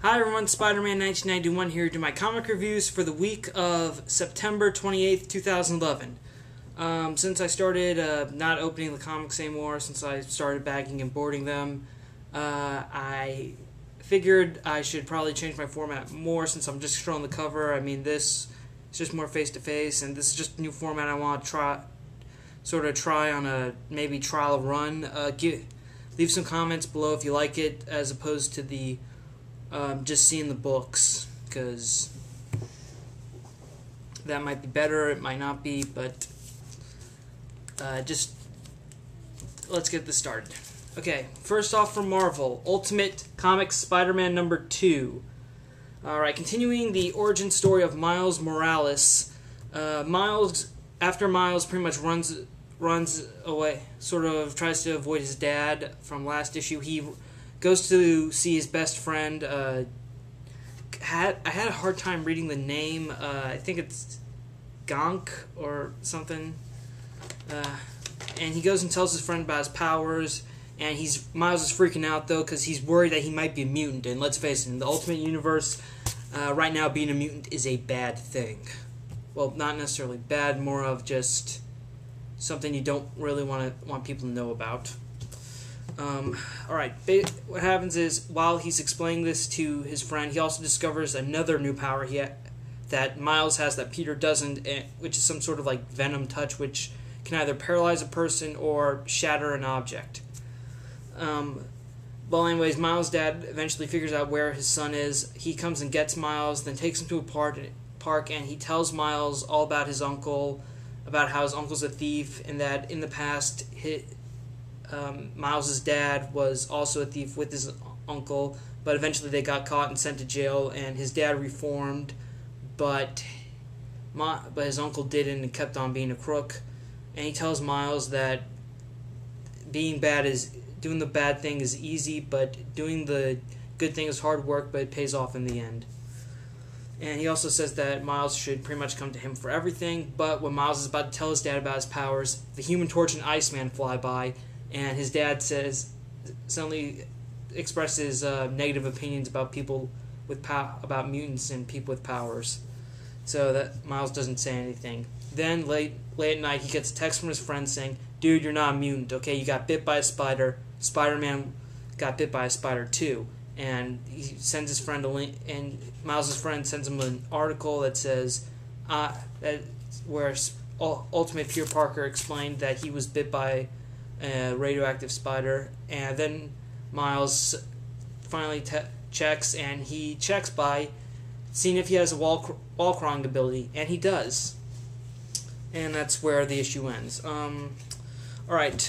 Hi everyone, SpiderMan 1991 here to do my comic reviews for the week of September 28th, 2011. Since I started not opening the comics anymore, since I started bagging and boarding them, I figured I should probably change my format more since I'm just showing the cover. I mean, this is just more face-to-face, and this is just a new format I want to try on a maybe trial run. Leave some comments below if you like it, as opposed to the just seeing the books, because that might be better, it might not be, but just let's get this started. Okay, first off from Marvel, Ultimate Comics Spider-Man number 2. Alright, continuing the origin story of Miles Morales. After Miles pretty much runs away, sort of tries to avoid his dad from last issue, he goes to see his best friend. I had a hard time reading the name. I think it's Gonk or something. And he goes and tells his friend about his powers. And Miles is freaking out though because he's worried that he might be a mutant. And let's face it, in the Ultimate Universe, right now being a mutant is a bad thing. Well, not necessarily bad, more of just something you don't really want people to know about. Alright, what happens is, while he's explaining this to his friend, he also discovers another new power that Miles has that Peter doesn't, which is some sort of like venom touch, which can either paralyze a person or shatter an object. Well, anyways, Miles' dad eventually figures out where his son is. He comes and gets Miles, then takes him to a park, and he tells Miles all about his uncle, about how his uncle's a thief, and that in the past, Miles' dad was also a thief with his uncle, but eventually they got caught and sent to jail, and his dad reformed, but his uncle didn't and kept on being a crook. And he tells Miles that doing the bad thing is easy, but doing the good thing is hard work, but it pays off in the end. And he also says that Miles should pretty much come to him for everything, but when Miles is about to tell his dad about his powers, the Human Torch and Iceman fly by, and his dad suddenly expresses negative opinions about about mutants and people with powers, so that Miles doesn't say anything. Then late at night, he gets a text from his friend saying, "Dude, you're not a mutant, okay? You got bit by a spider. Spider-Man got bit by a spider too." And he sends his friend a link, and Miles' friend sends him an article that says where Ultimate Peter Parker explained that he was bit by a radioactive spider. And then Miles finally checks, and he checks by seeing if he has a wall crawling ability, and he does. And that's where the issue ends. Alright,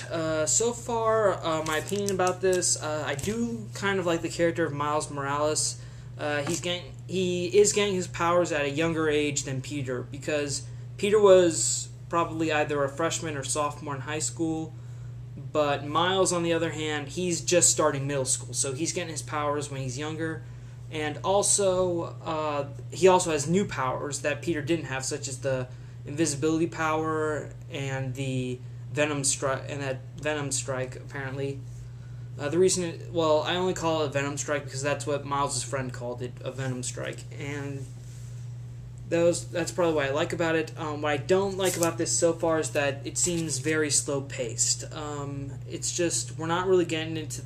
so far, my opinion about this, I do kind of like the character of Miles Morales. He is getting his powers at a younger age than Peter, because Peter was probably either a freshman or sophomore in high school, but Miles, on the other hand, he's just starting middle school, so he's getting his powers when he's younger. And also, he also has new powers that Peter didn't have, such as the invisibility power and the Venom Strike, apparently. The reason, I only call it a Venom Strike because that's what Miles' friend called it, a Venom Strike. And that's probably what I like about it. What I don't like about this so far is that it seems very slow-paced. It's just, we're not really getting into...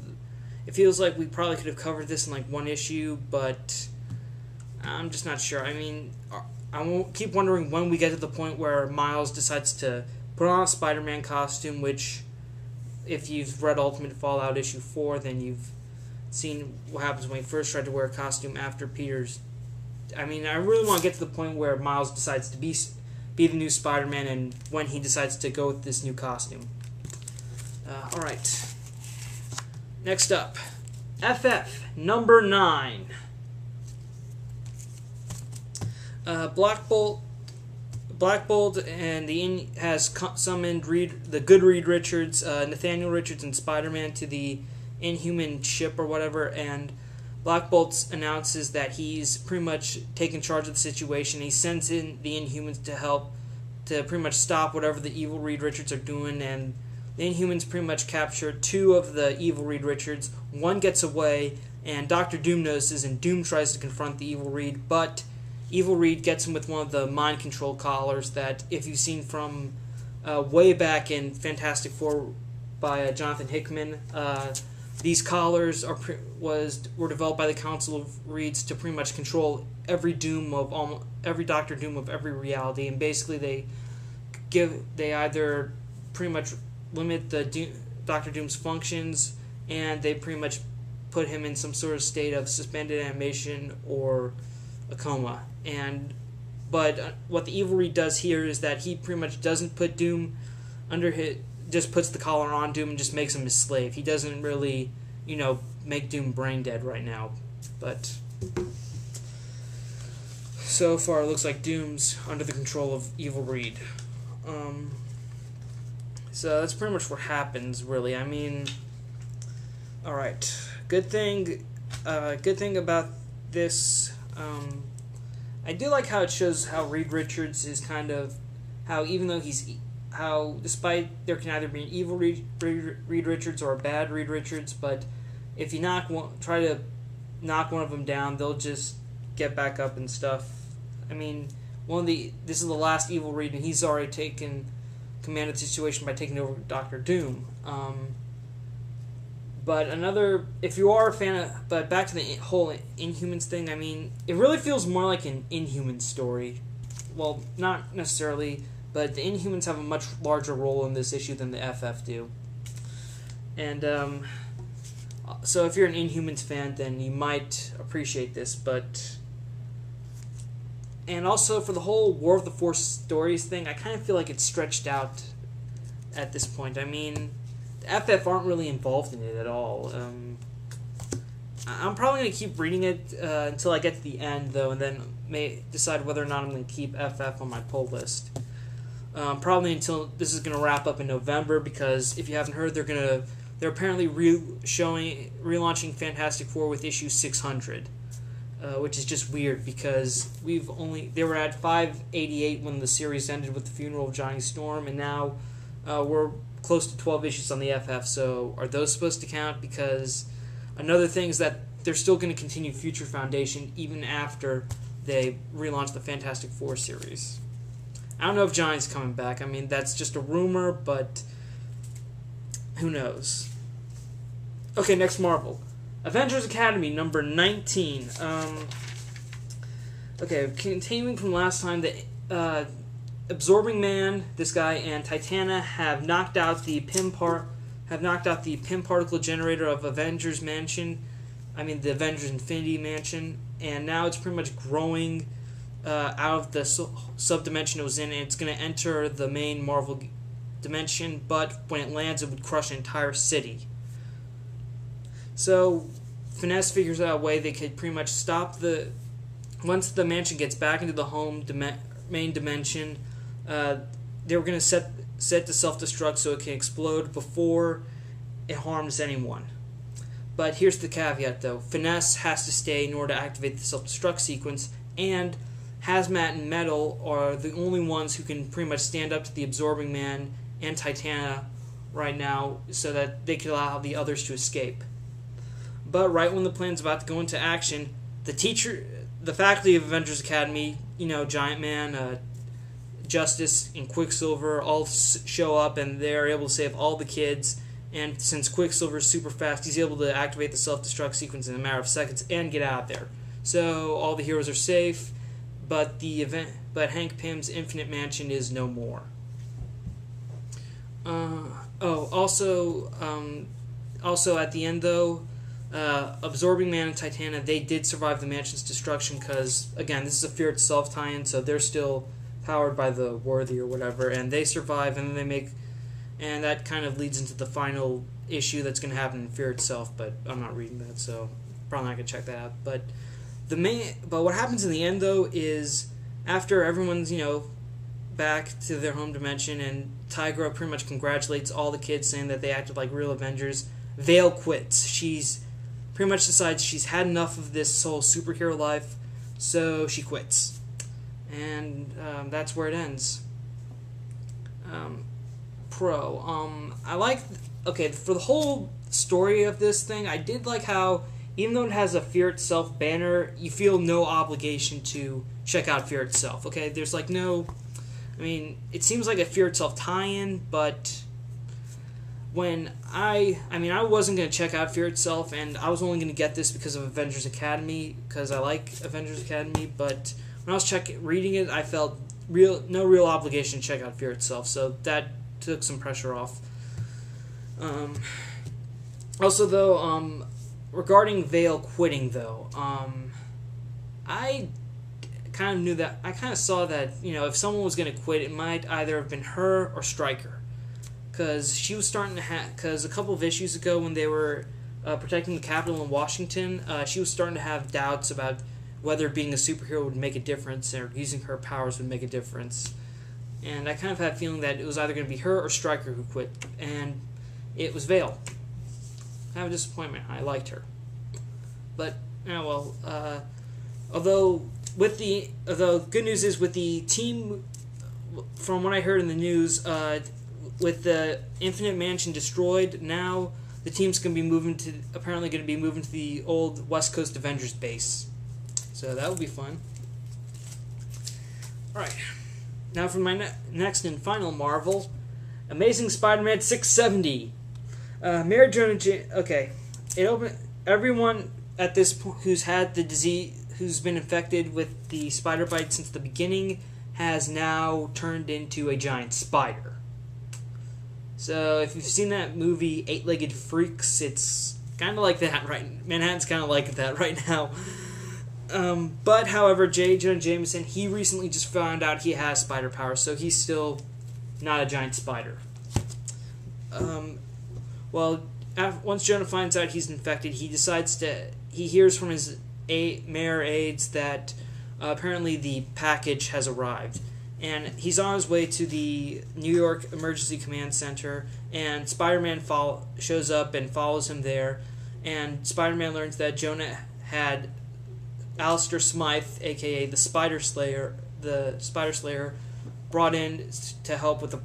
It feels like we probably could have covered this in like one issue, but I'm just not sure. I mean, I won't keep wondering when we get to the point where Miles decides to put on a Spider-Man costume, which, if you've read Ultimate Fallout issue 4, then you've seen what happens when he first tried to wear a costume after Peter's... I mean, I really want to get to the point where Miles decides to be the new Spider-Man, and when he decides to go with this new costume. Alright. Next up, FF number 9. Black Bolt and has summoned the good Reed Richards, Nathaniel Richards, and Spider-Man to the Inhuman ship or whatever, and Black Bolt announces that he's pretty much taken charge of the situation. He sends in the Inhumans to help to pretty much stop whatever the evil Reed Richards are doing, and the Inhumans pretty much capture 2 of the evil Reed Richards. 1 gets away, and Dr. Doom notices, and Doom tries to confront the Evil Reed, but Evil Reed gets him with one of the mind control collars that, if you've seen from way back in Fantastic Four by Jonathan Hickman, these collars were developed by the Council of Reeds to pretty much control every Doctor Doom of every reality, and basically they either pretty much limit Doctor Doom's functions, and they pretty much put him in some sort of state of suspended animation or a coma. But what the Evil Reed does here is that he pretty much doesn't put Doom just puts the collar on Doom and just makes him his slave. He doesn't really, make Doom brain dead right now. But so far, it looks like Doom's under the control of Evil Reed. So that's pretty much what happens, really. I mean, all right. Good thing about this. I do like how it shows how Reed Richards is kind of how, even though despite there can either be an evil Reed Richards or a bad Reed Richards, but if you try to knock one of them down, they'll just get back up and stuff. I mean, this is the last Evil Reed, and he's already taken command of the situation by taking over Doctor Doom. But if you are a fan of, but back to the whole Inhumans thing, I mean, it really feels more like an Inhumans story. Well, not necessarily, but the Inhumans have a much larger role in this issue than the FF do. And, so if you're an Inhumans fan, then you might appreciate this, and also for the whole War of the Four Stories thing, I kind of feel like it's stretched out at this point. I mean, the FF aren't really involved in it at all. I'm probably going to keep reading it until I get to the end, though, and then may decide whether or not I'm going to keep FF on my pull list. Probably until this is going to wrap up in November, because if you haven't heard, they're apparently relaunching Fantastic Four with issue 600, which is just weird because they were at 588 when the series ended with the funeral of Johnny Storm, and now we're close to 12 issues on the FF. So are those supposed to count? Because another thing is that they're still going to continue Future Foundation even after they relaunch the Fantastic Four series. I don't know if Johnny's coming back. I mean, that's just a rumor, but who knows? Okay, next Marvel. Avengers Academy, number 19. Okay, continuing from last time, the Absorbing Man, this guy, and Titana have knocked out the Pym particle generator of Avengers Mansion. I mean, the Avengers Infinity Mansion, and now it's pretty much growing out of the sub-dimension it was in, and it's going to enter the main Marvel dimension, but when it lands, it would crush an entire city. So Finesse figures out a way they could pretty much stop once the mansion gets back into the main dimension, they were going to set to self-destruct so it can explode before it harms anyone. But here's the caveat, though. Finesse has to stay in order to activate the self-destruct sequence, and Hazmat and Metal are the only ones who can pretty much stand up to the Absorbing Man and Titana right now so that they can allow the others to escape. But right when the plan's about to go into action, the faculty of Avengers Academy, Giant Man, Justice, and Quicksilver all show up, and they're able to save all the kids. And since Quicksilver's super fast, he's able to activate the self-destruct sequence in a matter of seconds and get out of there. So all the heroes are safe, but Hank Pym's Infinite Mansion is no more. Also at the end, though, Absorbing Man and Titana, they did survive the mansion's destruction because, again, this is a Fear Itself tie-in, so they're still powered by the Worthy or whatever, and they survive, and then and that kind of leads into the final issue that's going to happen in Fear Itself, but I'm not reading that, so probably not going to check that out. But what happens in the end, though, is after everyone's, back to their home dimension, and Tigra pretty much congratulates all the kids, saying that they acted like real Avengers, Vale quits. She's pretty much decides she's had enough of this whole superhero life, so she quits. And that's where it ends. I like... Okay, for the whole story of this thing, I did like how even though it has a Fear Itself banner, you feel no obligation to check out Fear Itself. Okay, there's like no. I mean, it seems like a Fear Itself tie-in, but when I wasn't going to check out Fear Itself, and I was only going to get this because of Avengers Academy, because I like Avengers Academy, but when I was reading it, I felt no real obligation to check out Fear Itself, so that took some pressure off. Also, though, regarding Vale quitting, though, I kind of knew that, I kind of saw that, if someone was going to quit, it might either have been her or Stryker. Because she was starting to because a couple of issues ago when they were protecting the Capitol in Washington, she was starting to have doubts about whether being a superhero would make a difference or using her powers would make a difference. And I kind of had a feeling that it was either going to be her or Stryker who quit. And it was Vale. Kind of a disappointment. I liked her. But, although good news is with the team, from what I heard in the news, with the Infinite Mansion destroyed, now the team's going to be apparently going to be moving to the old West Coast Avengers base. So that will be fun. Alright. Now for my next and final Marvel, Amazing Spider-Man 670. Mary Jonah okay. Everyone at this point who's had the disease, who's been infected with the spider bite since the beginning, has now turned into a giant spider. So, if you've seen that movie, Eight-Legged Freaks, it's kind of like that, right? Manhattan's kind of like that right now. But, however, J. Jonah Jameson, he recently just found out he has spider powers, so he's still not a giant spider. Once Jonah finds out he's infected, he hears from his mayor aides that apparently the package has arrived. And he's on his way to the New York Emergency Command Center, and Spider-Man shows up and follows him there. And Spider-Man learns that Jonah had Alistair Smythe, aka the Spider Slayer, brought in to help with the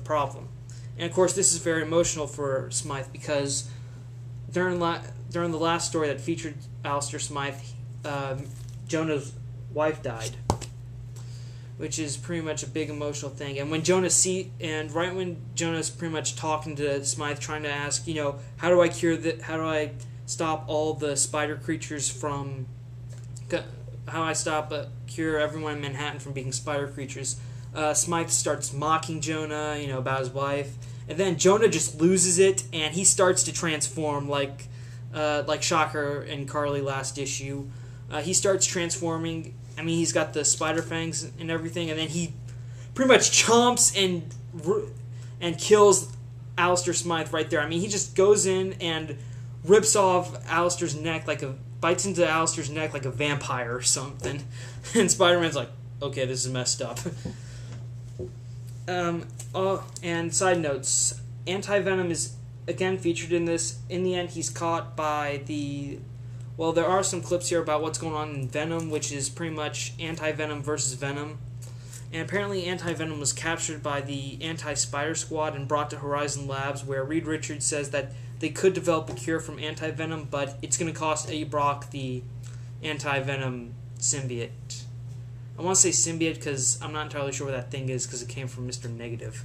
problem. And of course, this is very emotional for Smythe because during the last story that featured Alistair Smythe, Jonah's wife died, which is pretty much a big emotional thing. And when right when Jonah's pretty much talking to Smythe, trying to ask, how do I stop all the spider creatures from, cure everyone in Manhattan from being spider creatures, Smythe starts mocking Jonah, about his wife, and then Jonah just loses it, and he starts to transform like Shocker and Carly last issue. He starts transforming. I mean, he's got the spider fangs and everything, and then he pretty much chomps and kills Alistair Smythe right there. I mean, he just goes in and rips off Alistair's neck bites into Alistair's neck like a vampire or something. And Spider-Man's like, okay, this is messed up. And side notes, Anti-Venom is again featured in this. In the end, he's caught by there are some clips here about what's going on in Venom, which is pretty much Anti-Venom versus Venom. And apparently Anti-Venom was captured by the Anti-Spider Squad and brought to Horizon Labs, where Reed Richards says that they could develop a cure from Anti-Venom, but it's going to cost Eddie Brock the Anti-Venom symbiote. I want to say symbiote because I'm not entirely sure what that thing is because it came from Mr. Negative.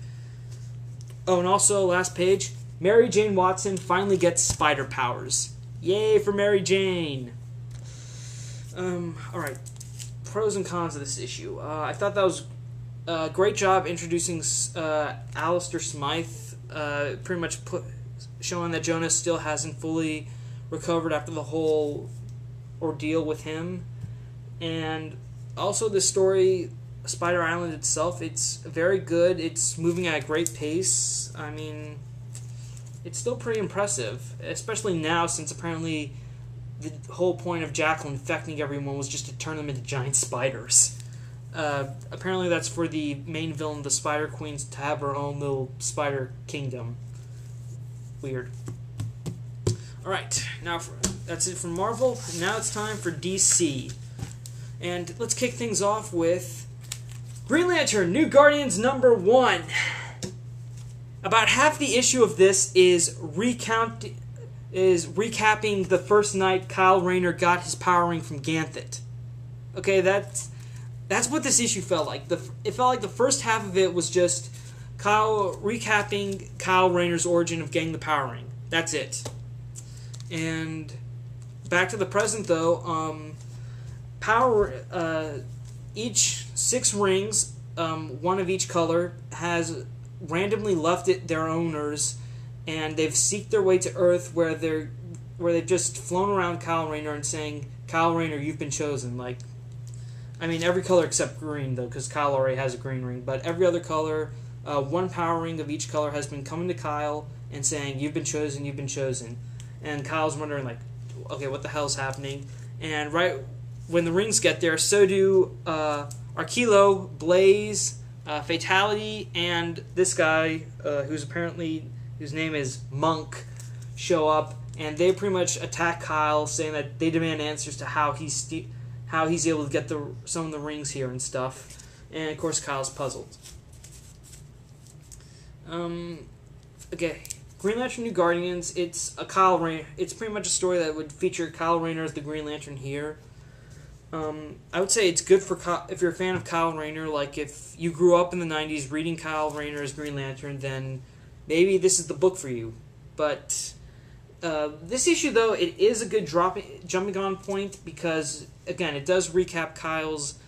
Oh, and also, last page, Mary Jane Watson finally gets spider powers. Yay for Mary Jane! Alright. Pros and cons of this issue. I thought that was a great job introducing Alistair Smythe, pretty much showing that Jonah still hasn't fully recovered after the whole ordeal with him. And also the story, Spider Island itself, it's very good. It's moving at a great pace. I mean, it's still pretty impressive, especially now since apparently the whole point of Jackal infecting everyone was just to turn them into giant spiders. Apparently that's for the main villain, the Spider Queen, to have her own little spider kingdom. Weird. Alright, now that's it from Marvel. Now it's time for DC. And let's kick things off with Green Lantern, New Guardians #1. About half the issue of this is is recapping the first night Kyle Rayner got his power ring from Ganthet. Okay, that's what this issue felt like. It felt like the first half of it was just recapping Kyle Rayner's origin of getting the power ring. That's it. And back to the present, though. Each 6 rings, one of each color, has randomly left their owners, and they've seeked their way to Earth, where they've just flown around Kyle Rayner and saying, "Kyle Rayner, you've been chosen." Like, I mean, every color except green, though, because Kyle already has a green ring. But every other color, one power ring of each color has been coming to Kyle and saying, "You've been chosen, you've been chosen." And Kyle's wondering, like, okay, what the hell's happening? And right when the rings get there, so do Arkilo, Blaze, Fatality, and this guy, whose name is Monk, show up, and they pretty much attack Kyle, saying that they demand answers to how he's able to get some of the rings here and stuff. And of course, Kyle's puzzled. Okay, Green Lantern New Guardians. It's pretty much a story that would feature Kyle Rayner as the Green Lantern here. I would say it's good for if you're a fan of Kyle Rayner. Like, if you grew up in the 90s reading Kyle Rayner as Green Lantern, then maybe this is the book for you. But this issue, though, it is a good jumping on point because, again, it does recap Kyle's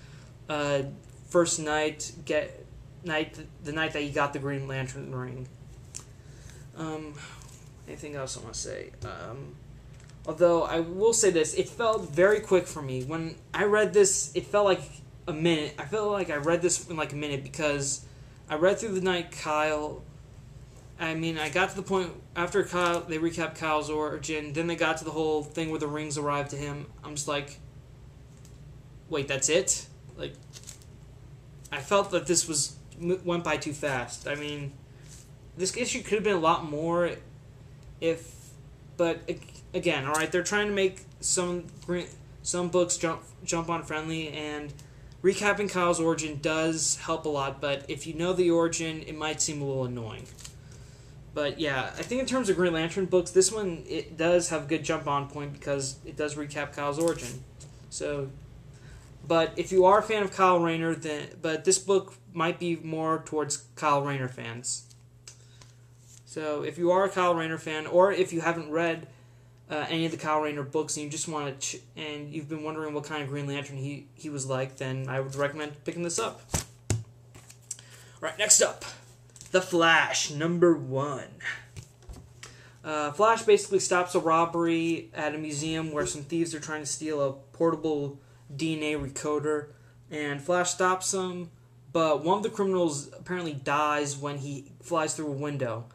first night, the night that he got the Green Lantern ring. Anything else I want to say? Although, I will say this, it felt very quick for me. When I read this, it felt like a minute. I felt like I read this in like a minute because I read through the night Kyle. I mean, I got to the point after they recapped Kyle's origin, then they got to the whole thing where the rings arrived to him. I'm just like, wait, that's it? Like, I felt that this went by too fast. I mean, this issue could have been a lot more but again, all right, they're trying to make some books jump on friendly, and recapping Kyle's origin does help a lot, but if you know the origin, it might seem a little annoying. But yeah, I think in terms of Green Lantern books, this one, it does have a good jump on point because it does recap Kyle's origin. So, but if you are a fan of Kyle Rayner, but this book might be more towards Kyle Rayner fans. So if you are a Kyle Rayner fan, or if you haven't read any of the Kyle Rayner books and you just want to, and you've been wondering what kind of Green Lantern he was like, then I would recommend picking this up. Right, next up, The Flash, #1. Flash basically stops a robbery at a museum where some thieves are trying to steal a portable DNA recoder, and Flash stops them, but one of the criminals apparently dies when he flies through a window.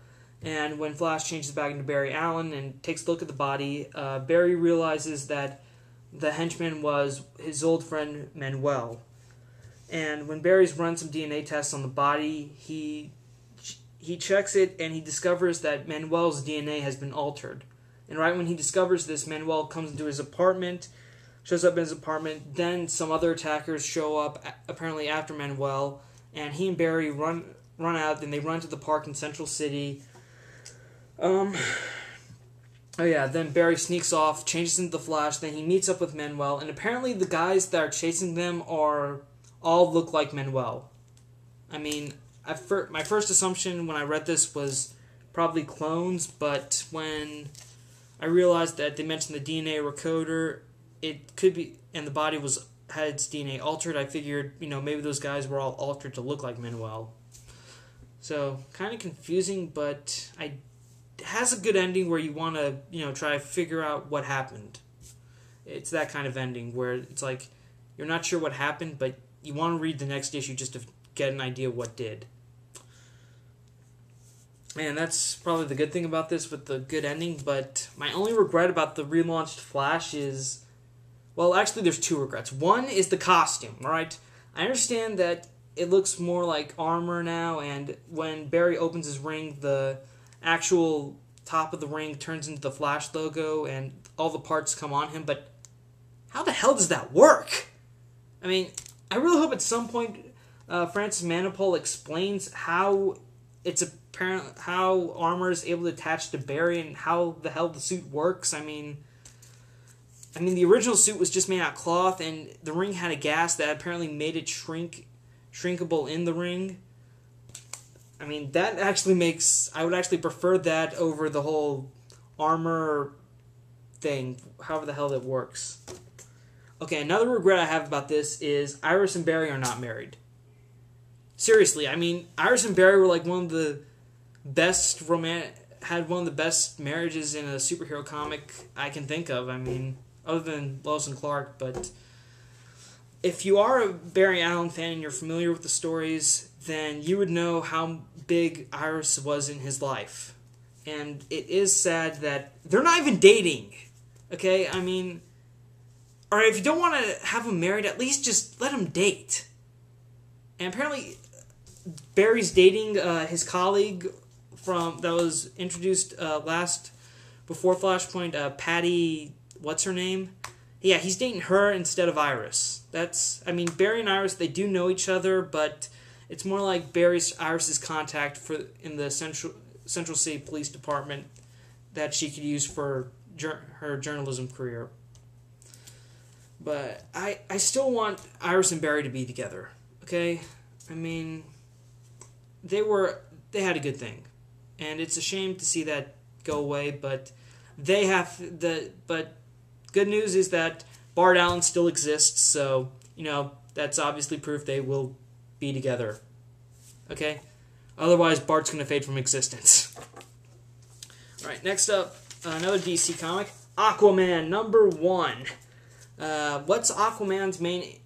And when Flash changes back into Barry Allen and takes a look at the body, Barry realizes that the henchman was his old friend Manuel. And when Barry's run some DNA tests on the body, he checks it and he discovers that Manuel's DNA has been altered. And right when he discovers this, Manuel comes into his apartment, shows up in his apartment. Then some other attackers show up, apparently after Manuel, and he and Barry run out. Then they run to the park in Central City. Then Barry sneaks off, changes into the Flash, then he meets up with Manuel, and apparently the guys that are chasing them all look like Manuel. I mean, my first assumption when I read this was probably clones, but when I realized that they mentioned the DNA recoder, it could be, and the body had its DNA altered, I figured, maybe those guys were all altered to look like Manuel. So, kind of confusing, but it has a good ending where you want to, try to figure out what happened. It's that kind of ending where it's like, you're not sure what happened, but you want to read the next issue just to get an idea of what did. And that's probably the good thing about this with the good ending, but my only regret about the relaunched Flash is, well, actually there's 2 regrets. One is the costume, right? I understand that it looks more like armor now, and when Barry opens his ring, the actual top of the ring turns into the Flash logo and all the parts come on him, but how the hell does that work? I mean, I really hope at some point Francis Manapul explains how it's apparent how armor is able to attach to Barry and how the hell the suit works. I mean, the original suit was just made out of cloth, and the ring had a gas that apparently made it shrinkable in the ring. I mean, that actually makes... I would actually prefer that over the whole armor thing, however the hell that works. Okay, another regret I have about this is Iris and Barry are not married. Seriously, I mean, Iris and Barry were like one of the best had one of the best marriages in a superhero comic I can think of. I mean, other than Lois and Clark, but if you are a Barry Allen fan and you're familiar with the stories, then you would know how big Iris was in his life. And it is sad that they're not even dating. Okay? I mean, alright, if you don't want to have them married, at least just let them date. And apparently, Barry's dating his colleague that was introduced before Flashpoint, Patty, what's her name? Yeah, he's dating her instead of Iris. Barry and Iris, they do know each other, but it's more like Iris's contact in the Central City Police Department that she could use for her journalism career. But I still want Iris and Barry to be together. Okay? I mean, they had a good thing. And it's a shame to see that go away, but but good news is that Bart Allen still exists, so, that's obviously proof they will be together. Okay? Otherwise, Bart's going to fade from existence. Alright, next up, another DC comic, Aquaman, #1. What's Aquaman's main...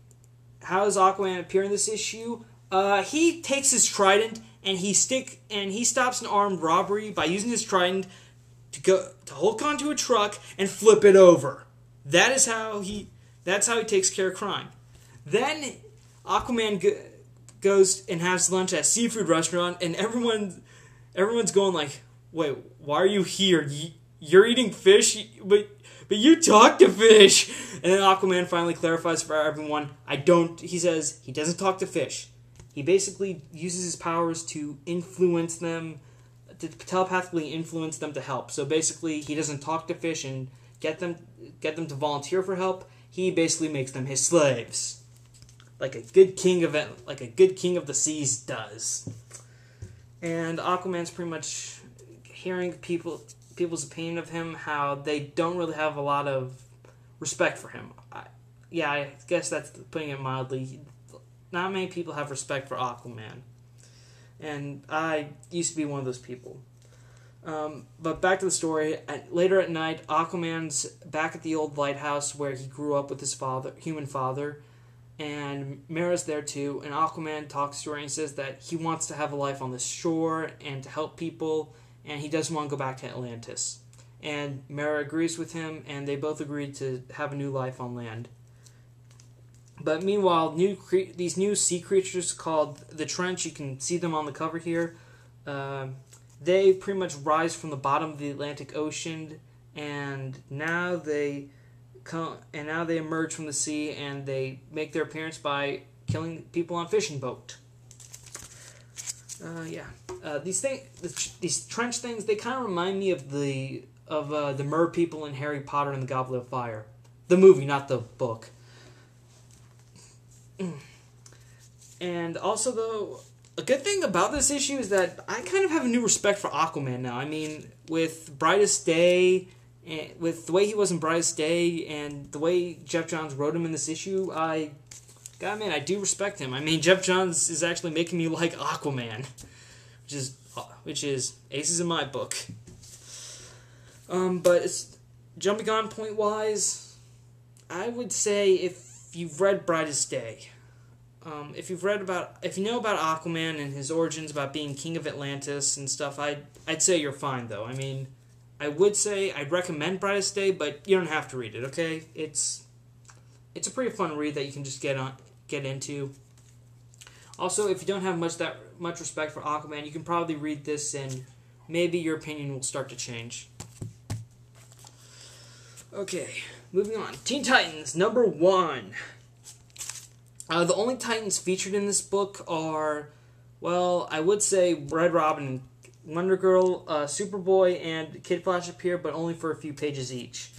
How does Aquaman appear in this issue? He takes his trident and he stops an armed robbery by using his trident to hold onto a truck and flip it over. That's how he takes care of crime. Then Aquaman goes and has lunch at a seafood restaurant, and everyone's going like, "Wait, why are you here? You're eating fish, but you talk to fish." And then Aquaman finally clarifies for everyone, he says he doesn't talk to fish. He basically uses his powers to influence them, to telepathically influence them to help. So basically, he doesn't talk to fish and get them to volunteer for help. He basically makes them his slaves, like a good king of the seas does. And Aquaman's pretty much hearing people's opinion of him, how they don't really have a lot of respect for him. I guess that's putting it mildly. Not many people have respect for Aquaman. And I used to be one of those people. But back to the story. Later at night, Aquaman's back at the old lighthouse where he grew up with his human father. And Mera's there too. And Aquaman talks to her and says that he wants to have a life on the shore and to help people. And he doesn't want to go back to Atlantis. And Mera agrees with him, and they both agree to have a new life on land. But meanwhile, these new sea creatures called the Trench, you can see them on the cover here, they pretty much rise from the bottom of the Atlantic Ocean, and now they emerge from the sea, and they make their appearance by killing people on a fishing boat. These Trench things, they kind of remind me of the Mer people in Harry Potter and the Goblet of Fire. The movie, not the book. And also, though, a good thing about this issue is that I kind of have a new respect for Aquaman now. I mean, with Brightest Day, and with the way he was in Brightest Day, and the way Jeff Johns wrote him in this issue, I do respect him. I mean, Jeff Johns is actually making me like Aquaman, which is aces in my book. But it's jumping on point wise, I would say if you've read Brightest Day, if you know about Aquaman and his origins, about being king of Atlantis and stuff, I'd say you're fine though. I mean, I would say I'd recommend Brightest Day, but you don't have to read it. Okay, it's a pretty fun read that you can just get into. Also, if you don't have much respect for Aquaman, you can probably read this and maybe your opinion will start to change. Okay, moving on. Teen Titans, #1. The only Titans featured in this book are Well, I would say Red Robin, Wonder Girl, Superboy, and Kid Flash appear, but only for a few pages each.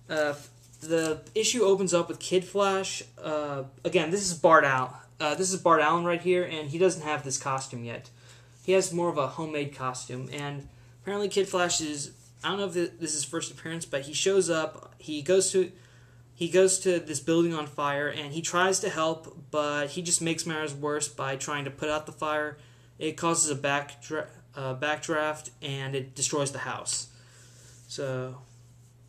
The issue opens up with Kid Flash. Again, this is Bart Allen. This is Bart Allen right here, and he doesn't have this costume yet. He has more of a homemade costume, and apparently Kid Flash is, I don't know if this is his first appearance, but he shows up, he goes to this building on fire, and he tries to help, but he just makes matters worse by trying to put out the fire. It causes a backdraft, and it destroys the house. So,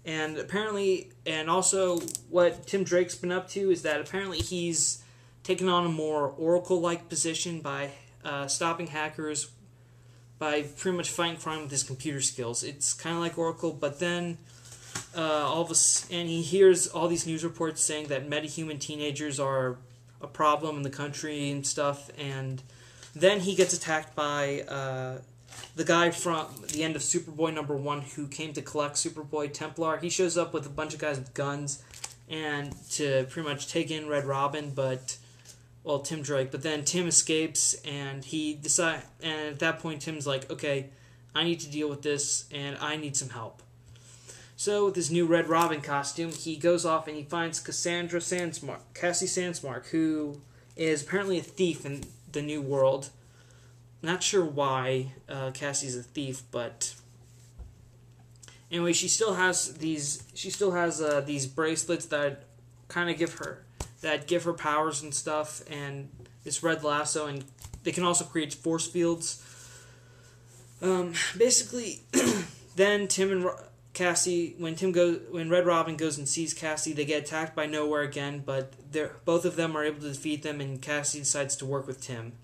and apparently, and also what Tim Drake's been up to is that apparently he's taken on a more Oracle-like position by stopping hackers, by pretty much fighting crime with his computer skills. It's kind of like Oracle, but then and he hears all these news reports saying that metahuman teenagers are a problem in the country and stuff, and then he gets attacked by the guy from the end of Superboy #1 who came to collect Superboy, Templar. He shows up with a bunch of guys with guns and to pretty much take in Red Robin, Tim Drake, but then Tim escapes, and and at that point Tim's like, okay, I need to deal with this, and I need some help. So with his new Red Robin costume, he goes off and he finds Cassie Sandsmark, who is apparently a thief in the New World. Not sure why Cassie's a thief, but anyway, she still has these bracelets that kind of give her powers and stuff, and this red lasso, and they can also create force fields. Basically, then Tim and Cassie, when Red Robin goes and sees Cassie, they get attacked by Nowhere again, but both of them are able to defeat them, and Cassie decides to work with Tim.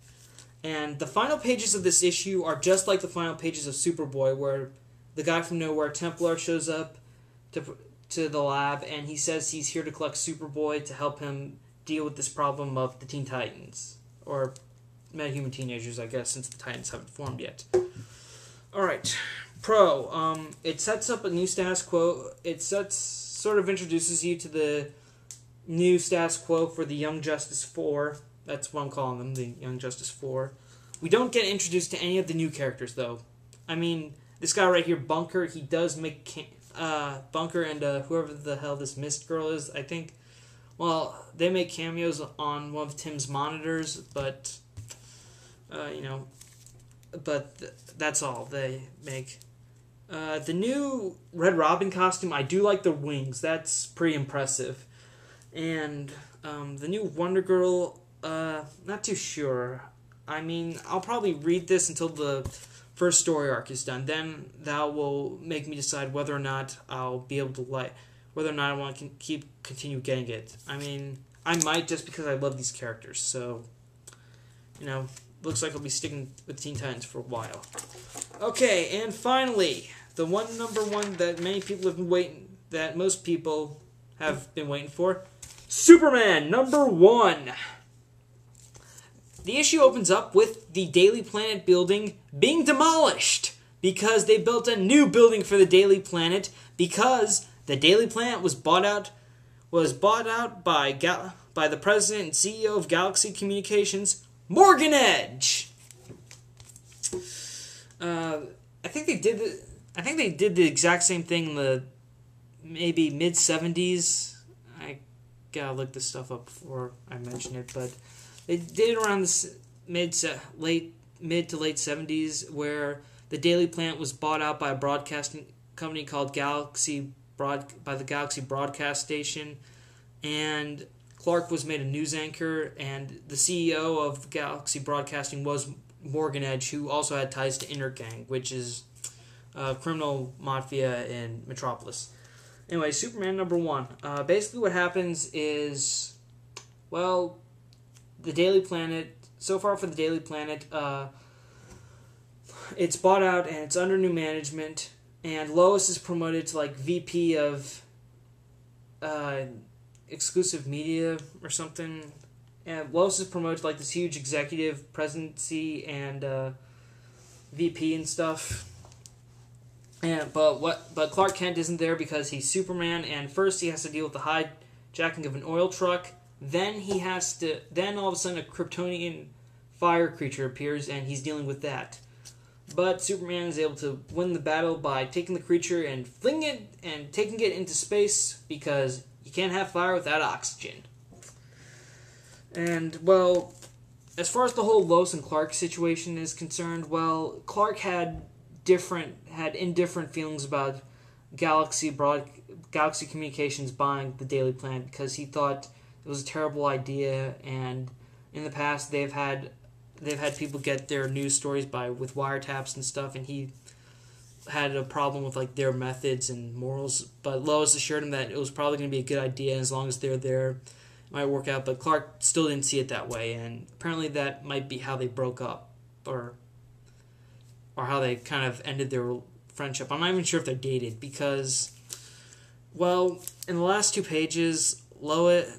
And the final pages of this issue are just like the final pages of Superboy, where the guy from Nowhere, Templar, shows up to the lab, and he says he's here to collect Superboy to help him deal with this problem of the Teen Titans, or metahuman teenagers, I guess, since the Titans haven't formed yet. Alright, it sets up a new status quo. It sort of introduces you to the new status quo for the Young Justice 4. That's what I'm calling them, the Young Justice 4. We don't get introduced to any of the new characters, though. I mean, this guy right here, Bunker, he does make Bunker and whoever the hell this Mist girl is, I think, well, they make cameos on one of Tim's monitors, but, that's all they make. The new Red Robin costume, I do like the wings. That's pretty impressive. And the new Wonder Girl, not too sure. I mean, I'll probably read this until the first story arc is done. Then that will make me decide whether or not I'll be able to whether or not I want to continue getting it. I mean, I might just because I love these characters. So, looks like I'll be sticking with Teen Titans for a while. Okay, and finally, the number one that most people have been waiting for, Superman #1. The issue opens up with the Daily Planet building being demolished because they built a new building for the Daily Planet because the Daily Planet was bought out by the president and CEO of Galaxy Communications, Morgan Edge. I think they did the exact same thing in the maybe mid-70s. I gotta look this stuff up before I mention it, but they did it around the mid to late 70s, where the Daily Planet was bought out by a broadcasting company called by the Galaxy Broadcast Station, and Clark was made a news anchor, and the CEO of Galaxy Broadcasting was Morgan Edge, who also had ties to Intergang, which is a criminal mafia in Metropolis. Anyway, Superman #1. Basically what happens is, well, the Daily Planet, so far for the Daily Planet, it's bought out and it's under new management, and Lois is promoted to VP of exclusive media or something. And Lois is promoted to this huge executive presidency and VP and stuff. But Clark Kent isn't there because he's Superman, and first he has to deal with the hijacking of an oil truck. Then all of a sudden a Kryptonian fire creature appears, and he's dealing with that. But Superman is able to win the battle by taking the creature and flinging it and taking it into space, because you can't have fire without oxygen. And, well, as far as the whole Lois and Clark situation is concerned, well, Clark had indifferent feelings about Galaxy Communications buying the Daily Planet, because he thought it was a terrible idea, and in the past they've had people get their news stories with wiretaps and stuff, and he had a problem with like their methods and morals. But Lois assured him that it was probably going to be a good idea, as long as they're there, it might work out. But Clark still didn't see it that way, and apparently that might be how they broke up, or how they kind of ended their friendship. I'm not even sure if they're dated, because, well, in the last 2 pages,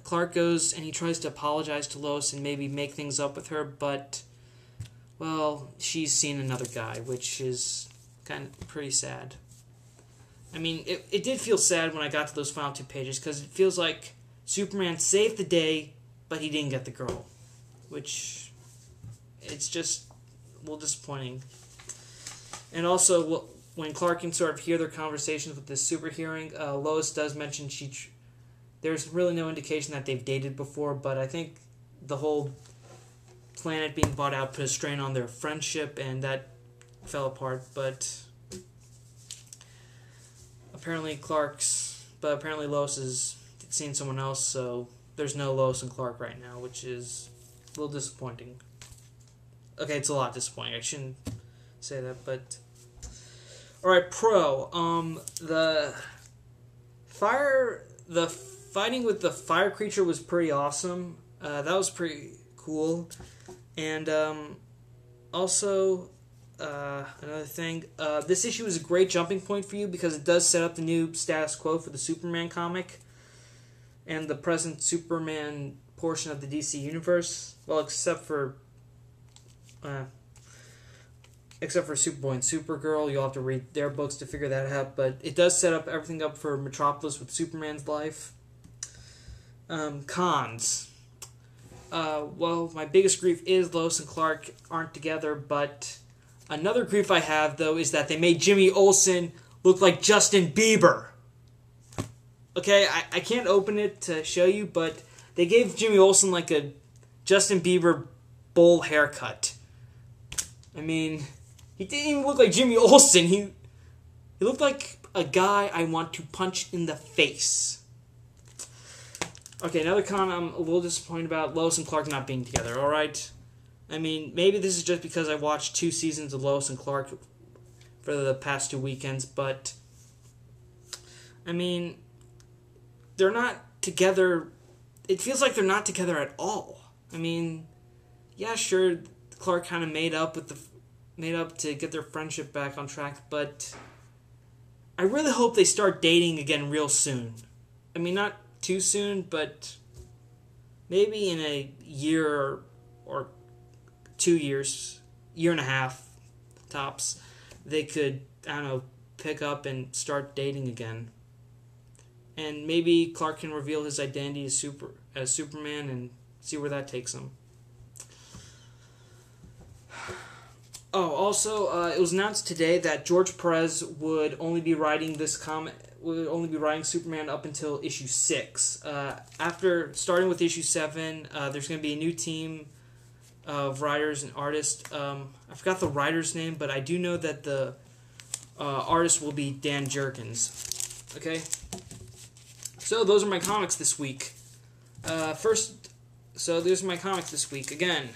Clark goes and he tries to apologize to Lois and maybe make things up with her, but, well, she's seen another guy, which is kind of pretty sad. I mean, it did feel sad when I got to those final 2 pages, because it feels like Superman saved the day, but he didn't get the girl, which, it's just a little disappointing. And also, when Clark can sort of hear their conversations with this super hearing, Lois does mention there's really no indication that they've dated before, but I think the whole planet being bought out put a strain on their friendship, and that fell apart. But apparently Lois has seen someone else, so there's no Lois and Clark right now, which is a little disappointing. Okay, it's a lot disappointing. I shouldn't say that, but alright, the fighting with the fire creature was pretty awesome. That was pretty cool. And also, another thing, this issue is a great jumping point for you, because it does set up the new status quo for the Superman comic and the present Superman portion of the DC universe. Well, except for Superboy and Supergirl. You'll have to read their books to figure that out, but it does set up everything up for Metropolis with Superman's life. Cons. Well, my biggest grief is Lois and Clark aren't together, but another grief I have, though, is that they made Jimmy Olsen look like Justin Bieber. Okay, I can't open it to show you, but they gave Jimmy Olsen like a Justin Bieber bowl haircut. I mean, he didn't even look like Jimmy Olsen. He looked like a guy I want to punch in the face. Okay, another con I'm a little disappointed about, Lois and Clark not being together, alright? I mean, maybe this is just because I watched 2 seasons of Lois and Clark for the past 2 weekends, but, I mean, they're not together. It feels like they're not together at all. I mean, yeah, sure, Clark kind of made up to get their friendship back on track, but I really hope they start dating again real soon. I mean, not too soon, but maybe in a year or 2 years, year and a half tops, they could, I don't know, pick up and start dating again. And maybe Clark can reveal his identity as Superman and see where that takes him. Oh, also, it was announced today that George Perez would only be writing Superman up until issue 6. After starting with issue 7, there's going to be a new team of writers and artists. I forgot the writer's name, but I do know that the artist will be Dan Jurgens. Okay? So, those are my comics this week. Those are my comics this week. Again,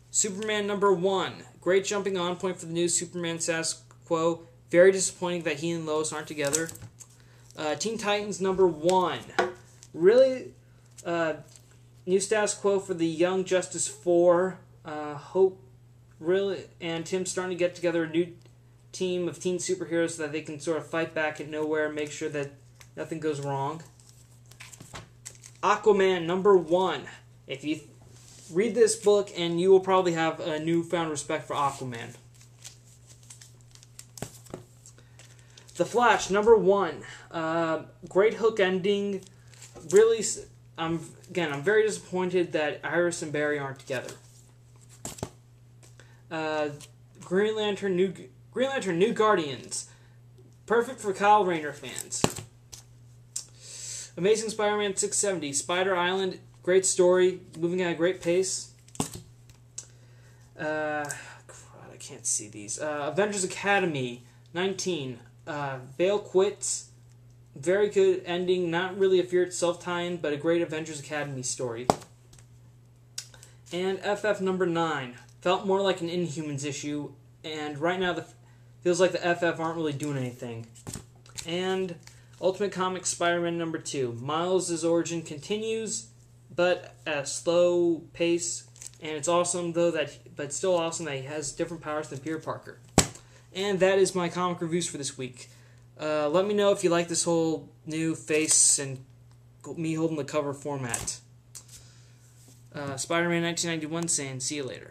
Superman #1. Great jumping on point for the new Superman status quo. Very disappointing that he and Lois aren't together. Teen Titans #1. Really, new status quo for the Young Justice 4. And Tim starting to get together a new team of teen superheroes so that they can sort of fight back at nowhere and make sure that nothing goes wrong. Aquaman #1. If you read this book, and you will probably have a newfound respect for Aquaman. The Flash #1. Great hook ending. Really, I'm very disappointed that Iris and Barry aren't together. Green Lantern New Guardians. Perfect for Kyle Rayner fans. Amazing Spider-Man 670. Spider Island. Great story. Moving at a great pace. I can't see these. Avengers Academy 19. Vale quits. Very good ending. Not really a Fear Itself tie-in, but a great Avengers Academy story. And FF number 9. Felt more like an Inhumans issue, and right now feels like the FF aren't really doing anything. And Ultimate Comics Spider-Man number 2. Miles' origin continues, but at a slow pace, and it's awesome but still awesome that he has different powers than Peter Parker. And that is my comic reviews for this week. Let me know if you like this whole new face and me holding the cover format. Spider-Man 1991 saying, see you later.